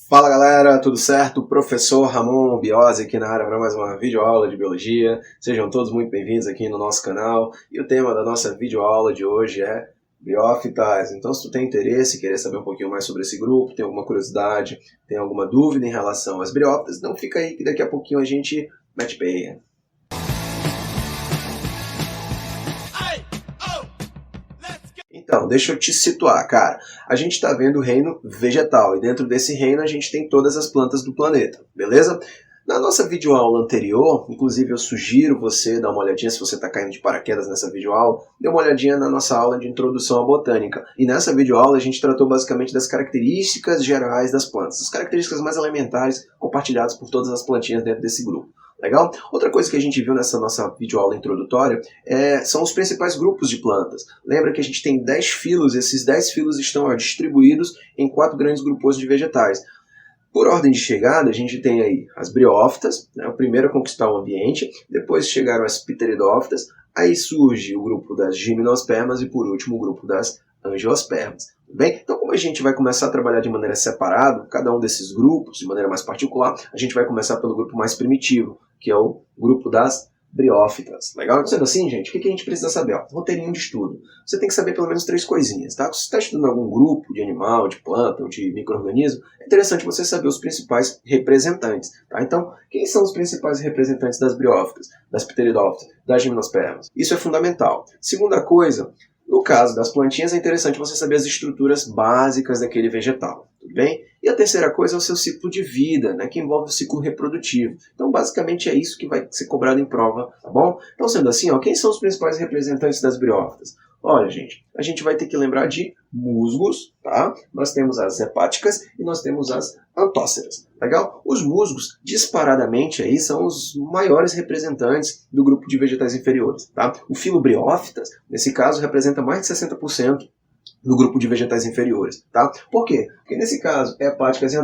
Fala galera, tudo certo? Professor Ramon Biose aqui na área para mais uma videoaula de Biologia. Sejam todos muito bem-vindos aqui no nosso canal. E o tema da nossa videoaula de hoje é briófitas. Então, se tu tem interesse, querer saber um pouquinho mais sobre esse grupo, tem alguma curiosidade, tem alguma dúvida em relação às briófitas, então fica aí que daqui a pouquinho a gente mete peia. Então, deixa eu te situar, cara. A gente está vendo o reino vegetal e dentro desse reino a gente tem todas as plantas do planeta, beleza? Na nossa videoaula anterior, inclusive eu sugiro você dar uma olhadinha, se você está caindo de paraquedas nessa videoaula, dê uma olhadinha na nossa aula de introdução à botânica. E nessa videoaula a gente tratou basicamente das características gerais das plantas, as características mais elementares compartilhadas por todas as plantinhas dentro desse grupo. Legal? Outra coisa que a gente viu nessa nossa videoaula introdutória são os principais grupos de plantas. Lembra que a gente tem 10 filos, esses 10 filos estão distribuídos em 4 grandes grupos de vegetais. Por ordem de chegada, a gente tem aí as briófitas, né, o primeiro a conquistar o ambiente, depois chegaram as pteridófitas, aí surge o grupo das gimnospermas e por último o grupo das angiospermas. Bem, então como a gente vai começar a trabalhar de maneira separada, cada um desses grupos, de maneira mais particular, a gente vai começar pelo grupo mais primitivo, que é o grupo das briófitas. Legal? Sendo assim, gente, o que a gente precisa saber? Roteirinho de estudo. Você tem que saber pelo menos 3 coisinhas, tá? Se você está estudando algum grupo de animal, de planta ou de micro-organismo, é interessante você saber os principais representantes, tá? Então, quem são os principais representantes das briófitas, das pteridófitas, das gimnospermas? Isso é fundamental. Segunda coisa, no caso das plantinhas, é interessante você saber as estruturas básicas daquele vegetal, tudo bem? E a terceira coisa é o seu ciclo de vida, né, que envolve o ciclo reprodutivo. Então, basicamente, é isso que vai ser cobrado em prova, tá bom? Então, sendo assim, quem são os principais representantes das briófitas? Olha, gente, a gente vai ter que lembrar de musgos, tá? Nós temos as hepáticas e nós temos as antóceras, legal? Os musgos, disparadamente, aí, são os maiores representantes do grupo de vegetais inferiores, tá? O filo briófitas, nesse caso, representa mais de 60% do grupo de vegetais inferiores, tá? Por quê? Porque nesse caso, hepáticas e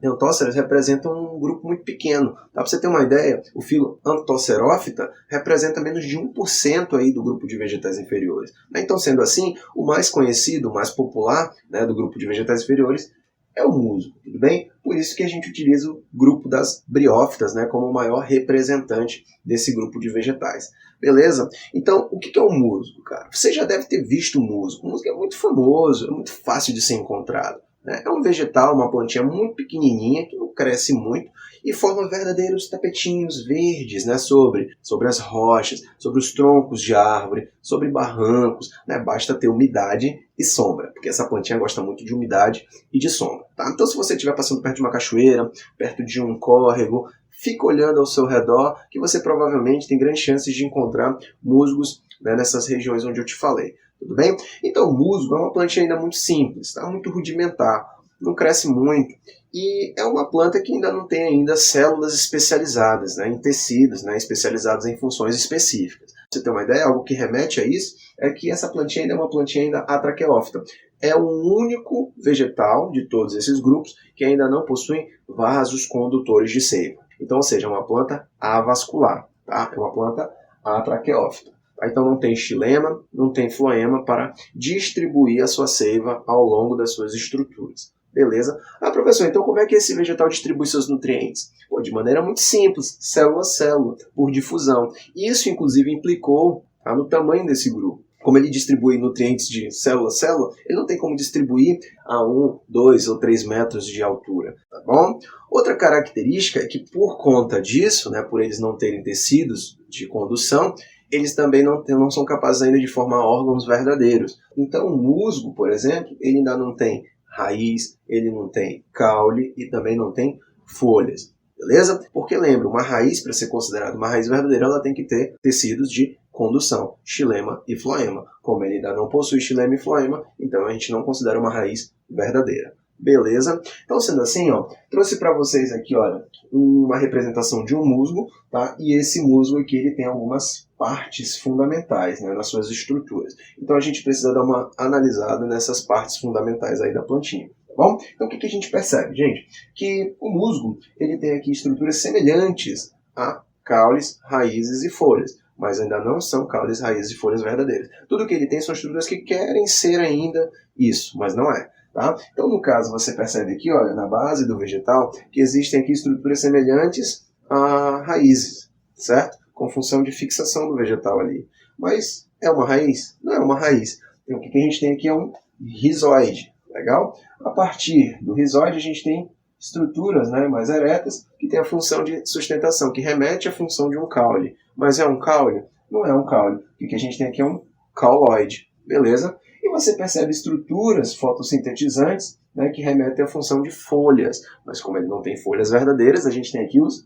antóceras representam um grupo muito pequeno, tá? Para você ter uma ideia, o filo Anthocerófita representa menos de 1% aí do grupo de vegetais inferiores. Então, sendo assim, o mais conhecido, o mais popular, né, do grupo de vegetais inferiores é o musgo, tudo bem? Por isso que a gente utiliza o grupo das briófitas, né, como o maior representante desse grupo de vegetais. Beleza? Então, o que é o musgo, cara? Você já deve ter visto o musgo. O musgo é muito famoso, é muito fácil de ser encontrado, né? É um vegetal, uma plantinha muito pequenininha, que não cresce muito, e forma verdadeiros tapetinhos verdes, né, sobre as rochas, sobre os troncos de árvore, sobre barrancos, né? Basta ter umidade e sombra, porque essa plantinha gosta muito de umidade e de sombra, tá? Então, se você estiver passando perto de uma cachoeira, perto de um córrego, fica olhando ao seu redor, que você provavelmente tem grandes chances de encontrar musgos, né, nessas regiões onde eu te falei. Tudo bem? Então, o musgo é uma plantinha ainda muito simples, tá? Muito rudimentar, não cresce muito. E é uma planta que ainda não tem ainda células especializadas, né, em tecidos, né, especializados em funções específicas. Pra você ter uma ideia, algo que remete a isso é que essa plantinha ainda é uma plantinha ainda atraqueófita. É o único vegetal de todos esses grupos que ainda não possui vasos condutores de seiva. Então, ou seja, é uma planta avascular, tá? É uma planta atraqueófita. Então não tem xilema, não tem floema para distribuir a sua seiva ao longo das suas estruturas. Beleza? Professor, então como é que esse vegetal distribui seus nutrientes? De maneira muito simples, célula a célula, por difusão. Isso, inclusive, implicou no tamanho desse grupo. Como ele distribui nutrientes de célula a célula, ele não tem como distribuir a 1, 2 ou 3 metros de altura, tá bom? Outra característica é que, por conta disso, né, por eles não terem tecidos de condução, eles também não são capazes ainda de formar órgãos verdadeiros. Então, o musgo, por exemplo, ele ainda não tem raiz, ele não tem caule e também não tem folhas. Beleza? Porque lembra, uma raiz, para ser considerada uma raiz verdadeira, ela tem que ter tecidos de condução, xilema e floema. Como ele ainda não possui xilema e floema, então a gente não considera uma raiz verdadeira. Beleza? Então, sendo assim, trouxe para vocês aqui, olha, uma representação de um musgo, tá? E esse musgo aqui, ele tem algumas partes fundamentais, né, nas suas estruturas. Então, a gente precisa dar uma analisada nessas partes fundamentais aí da plantinha. Bom, então o que a gente percebe, gente? Que o musgo ele tem aqui estruturas semelhantes a caules, raízes e folhas, mas ainda não são caules, raízes e folhas verdadeiras. Tudo que ele tem são estruturas que querem ser ainda isso, mas não é. Tá? Então, no caso, você percebe aqui, olha, na base do vegetal, que existem aqui estruturas semelhantes a raízes, certo? Com função de fixação do vegetal ali. Mas é uma raiz? Não é uma raiz. Então, o que a gente tem aqui é um rizoide, legal? A partir do rizoide, a gente tem estruturas, né, mais eretas, que tem a função de sustentação, que remete à função de um caule. Mas é um caule? Não é um caule. O que a gente tem aqui é um cauloide, beleza? E você percebe estruturas fotossintetizantes, né, que remetem à função de folhas. Mas como ele não tem folhas verdadeiras, a gente tem aqui os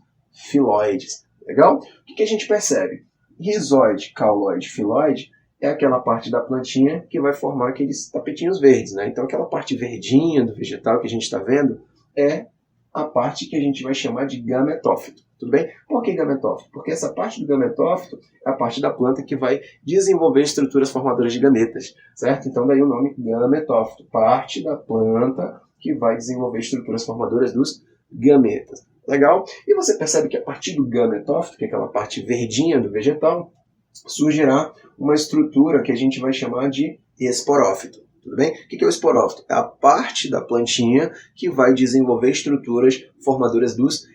filóides, legal? O que a gente percebe? Rizoide, cauloide, filóide é aquela parte da plantinha que vai formar aqueles tapetinhos verdes, né? Então aquela parte verdinha do vegetal que a gente está vendo é a parte que a gente vai chamar de gametófito, tudo bem? Por que gametófito? Porque essa parte do gametófito é a parte da planta que vai desenvolver estruturas formadoras de gametas, certo? Então daí o nome gametófito, parte da planta que vai desenvolver estruturas formadoras dos gametas. Legal? E você percebe que a partir do gametófito, que é aquela parte verdinha do vegetal, surgirá uma estrutura que a gente vai chamar de esporófito. Tudo bem? O que é o esporófito? É a parte da plantinha que vai desenvolver estruturas formadoras dos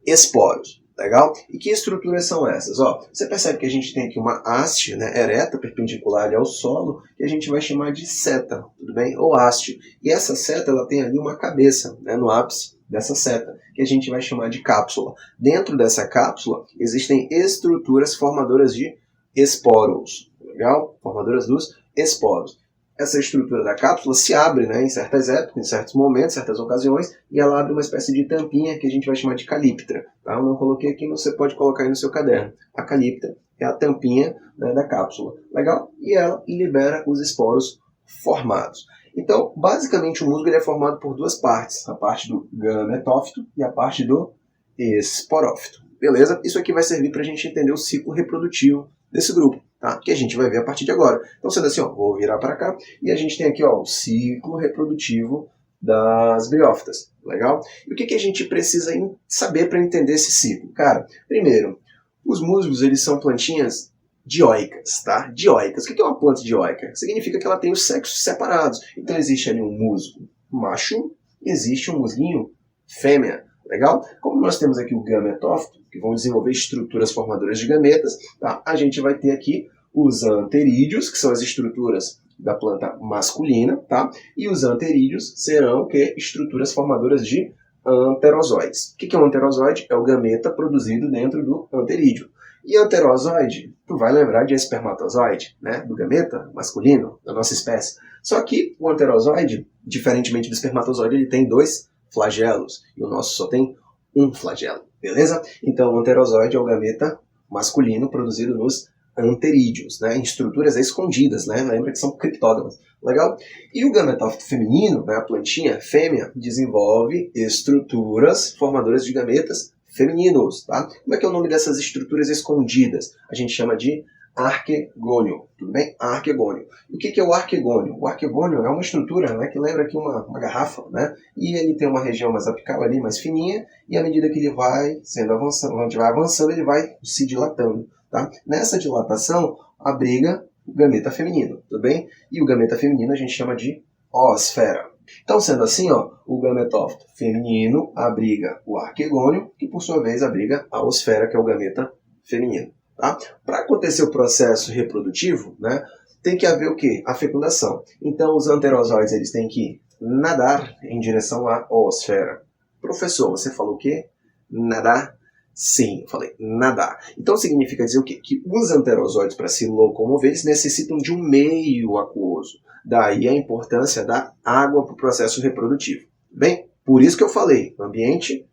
esporos. Legal? E que estruturas são essas? Ó, você percebe que a gente tem aqui uma haste, né, ereta, perpendicular ao solo, que a gente vai chamar de seta, tudo bem? Ou haste. E essa seta ela tem ali uma cabeça, né, no ápice dessa seta, que a gente vai chamar de cápsula. Dentro dessa cápsula existem estruturas formadoras de esporos. Legal? Formadoras dos esporos. Essa estrutura da cápsula se abre, né, em certas épocas, em certos momentos, em certas ocasiões, e ela abre uma espécie de tampinha que a gente vai chamar de calíptra. Tá? Eu não coloquei aqui, mas você pode colocar aí no seu caderno. A calíptra é a tampinha, né, da cápsula. Legal? E ela libera os esporos formados. Então, basicamente, o musgo ele é formado por duas partes. A parte do gametófito e a parte do esporófito. Beleza? Isso aqui vai servir para a gente entender o ciclo reprodutivo desse grupo, tá? Que a gente vai ver a partir de agora. Então, sendo assim, ó, vou virar para cá e a gente tem aqui, ó, o ciclo reprodutivo das briófitas. Legal? E o que a gente precisa saber para entender esse ciclo? Cara, primeiro, os musgos eles são plantinhas dioicas, tá? Dioicas. O que é uma planta dioica? Significa que ela tem os sexos separados. Então, existe ali um musgo macho, existe um musguinho fêmea. Legal? Como nós temos aqui o gametófito, que vão desenvolver estruturas formadoras de gametas, tá? A gente vai ter aqui os anterídeos, que são as estruturas da planta masculina, tá? E os anterídeos serão o quê? Estruturas formadoras de anterozoides. O que é um anterozoide? É o gameta produzido dentro do anterídeo. E anterozoide, tu vai lembrar de espermatozoide, né? Do gameta masculino, da nossa espécie. Só que o anterozoide, diferentemente do espermatozoide, ele tem dois flagelos, e o nosso só tem um flagelo, beleza? Então, o anterozoide é o gameta masculino produzido nos anterídeos, né? Em estruturas escondidas, né? Lembra que são criptógamas, legal? E o gametófito feminino, né? A plantinha fêmea, desenvolve estruturas formadoras de gametas femininos, tá? Como é que é o nome dessas estruturas escondidas? A gente chama de arquegônio, tudo bem? Arquegônio. E o que é o arquegônio? O arquegônio é uma estrutura, né, que lembra aqui uma garrafa, né? E ele tem uma região mais apical ali, mais fininha, e à medida que ele vai avançando, ele vai se dilatando, tá? Nessa dilatação, abriga o gameta feminino, tudo bem? E o gameta feminino a gente chama de oosfera. Então, sendo assim, ó, o gametófito feminino abriga o arquegônio, que por sua vez abriga a oosfera, que é o gameta feminino. Tá? Para acontecer o processo reprodutivo, né, tem que haver o quê? A fecundação. Então, os anterozoides eles têm que nadar em direção à oosfera. Professor, você falou o quê? Nadar? Sim, eu falei nadar. Então, significa dizer o quê? Que os anterozoides, para se locomover, eles necessitam de um meio aquoso. Daí a importância da água para o processo reprodutivo. Bem, por isso que eu falei, ambiente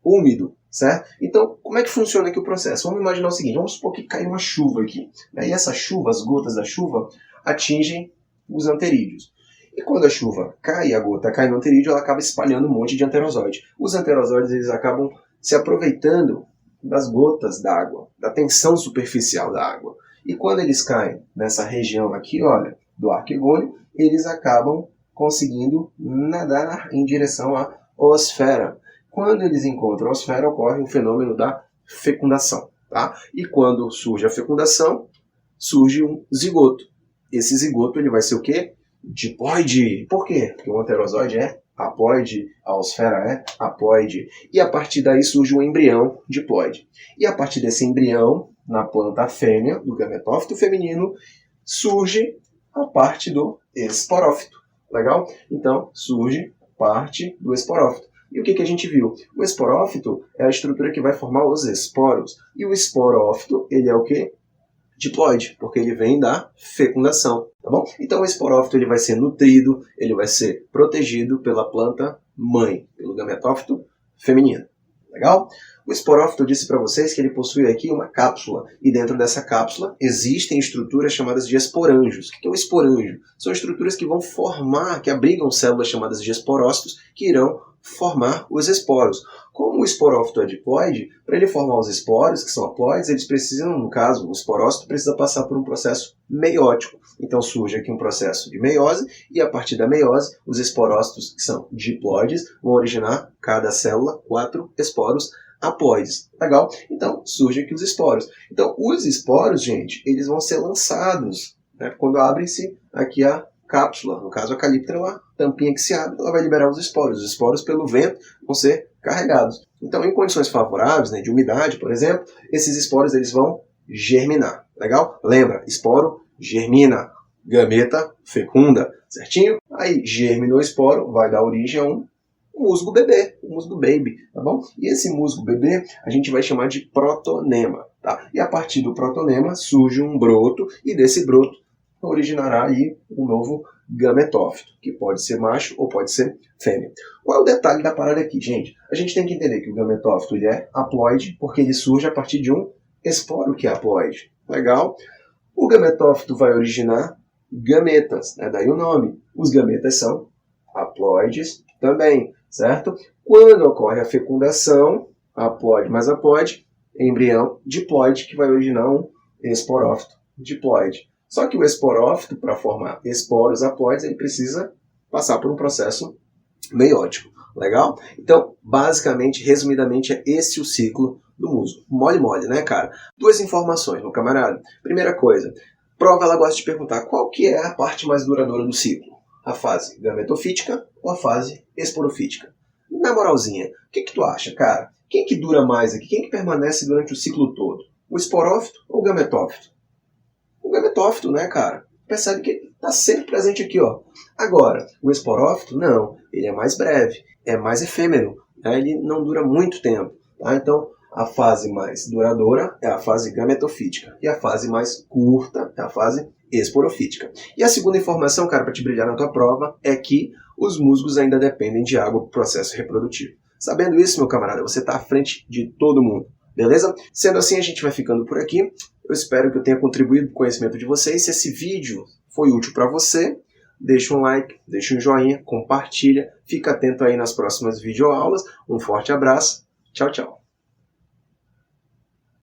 úmido. Certo? Então, como é que funciona aqui o processo? Vamos imaginar o seguinte, vamos supor que caiu uma chuva aqui. E essa chuva, as gotas da chuva, atingem os anterídeos. E quando a chuva cai, a gota cai no anterídeo, ela acaba espalhando um monte de anterozoide. Os anterozoides eles acabam se aproveitando das gotas d'água, da tensão superficial da água. E quando eles caem nessa região aqui, olha, do arquegônio, eles acabam conseguindo nadar em direção à oosfera. Quando eles encontram a oosfera, ocorre o fenômeno da fecundação. Tá? E quando surge a fecundação, surge um zigoto. Esse zigoto ele vai ser o quê? diploide. Por quê? Porque o anterozoide é haploide, a osfera é haploide. E a partir daí surge o embrião diploide. E a partir desse embrião, na planta fêmea, do gametófito feminino, surge a parte do esporófito. Legal? Então, surge parte do esporófito. E o que a gente viu? O esporófito é a estrutura que vai formar os esporos. E o esporófito, ele é o quê? Diploide, porque ele vem da fecundação, tá bom? Então o esporófito ele vai ser nutrido, ele vai ser protegido pela planta mãe, pelo gametófito feminino. Legal? O esporófito, eu disse para vocês que ele possui aqui uma cápsula, e dentro dessa cápsula existem estruturas chamadas de esporângios. O que é o esporângio? São estruturas que vão formar, que abrigam células chamadas de esporócitos, que irão formar os esporos. Como o esporófito é diploide, para ele formar os esporos, que são haploides, eles precisam, no caso, o esporócito precisa passar por um processo meiótico. Então surge aqui um processo de meiose, e a partir da meiose, os esporócitos, que são diploides, vão originar, cada célula, 4 esporos haploides. Legal? Então surge aqui os esporos. Então os esporos, gente, eles vão ser lançados, né, quando abre-se aqui a cápsula, no caso a calíptra, tampinha que se abre, ela vai liberar os esporos. Os esporos, pelo vento, vão ser carregados. Então, em condições favoráveis, né, de umidade, por exemplo, esses esporos eles vão germinar. Legal? Lembra, esporo germina, gameta fecunda, certinho? Aí, germinou o esporo, vai dar origem a um musgo bebê, um musgo baby, tá bom? E esse musgo bebê a gente vai chamar de protonema, tá? E a partir do protonema surge um broto, e desse broto originará aí um novo gametófito, que pode ser macho ou pode ser fêmea. Qual é o detalhe da parada aqui, gente? A gente tem que entender que o gametófito ele é haploide porque ele surge a partir de um esporo que é haploide. Legal? O gametófito vai originar gametas, né? Daí o nome. Os gametas são haploides também, certo? Quando ocorre a fecundação, haploide mais haploide, embrião diploide, que vai originar um esporófito diploide. Só que o esporófito, para formar esporos haploides, ele precisa passar por um processo meiótico. Legal? Então, basicamente, resumidamente, é esse o ciclo do musgo. Mole, né, cara? 2 informações, meu camarada. Primeira coisa, prova ela gosta de perguntar qual que é a parte mais duradoura do ciclo. A fase gametofítica ou a fase esporofítica? Na moralzinha, o que tu acha, cara? Quem que dura mais aqui? Quem que permanece durante o ciclo todo? O esporófito ou o gametófito? O gametófito, né, cara? Percebe que ele está sempre presente aqui, ó. Agora, o esporófito, não. Ele é mais breve, é mais efêmero, né? Ele não dura muito tempo, tá? Então, a fase mais duradoura é a fase gametofítica. E a fase mais curta é a fase esporofítica. E a segunda informação, cara, para te brilhar na tua prova, é que os musgos ainda dependem de água para o processo reprodutivo. Sabendo isso, meu camarada, você está à frente de todo mundo. Beleza? Sendo assim, a gente vai ficando por aqui. Eu espero que eu tenha contribuído com o conhecimento de vocês. Se esse vídeo foi útil para você, deixa um like, deixa um joinha, compartilha. Fica atento aí nas próximas videoaulas. Um forte abraço. Tchau, tchau.